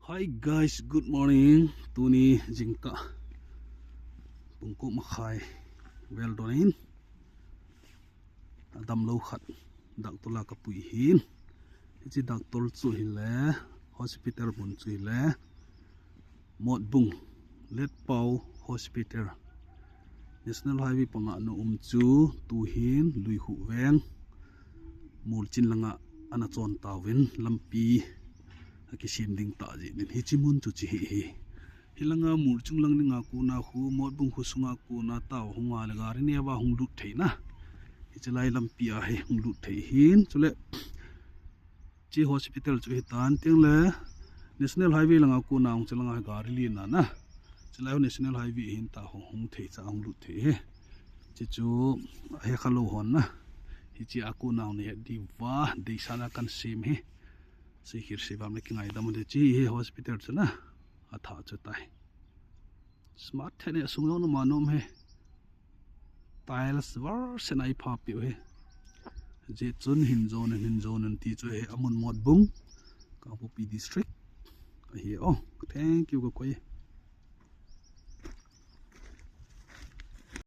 Hi guys, good morning. Tuni jingka pungko makhai well donin adam lo khat daktola kapui hin chi daktol chu hile hospital bun chu hile mot bung let pau hospital national highway panga no chu tu hin lui hu weng mul chin langa ana chon tawin lampi kisim ding ta ji nin hi chimun chu chi hi hilanga mur chung lang ninga ku na khu mot bung khu sunga ku na taw hunga la gar ni wa hung lut theina hi chalai lampi a he hung lut thei hin chule chi hospital chu hi tan ting le national highway langa ku na ung chalanga gar li na na chalai national highway hin ta hung thei cha hung lut thei he chi chu he khalo hon na hi chi aku na ne di wa de sana kan sim he sikir sebab le kingai damu de chi he hospital chana atha chutai smart thene sunglo no manom he tiles war senai pha pi he je chun hin zone an ti chu he amun mod bung ka pu pi district hi oh thank you ko koi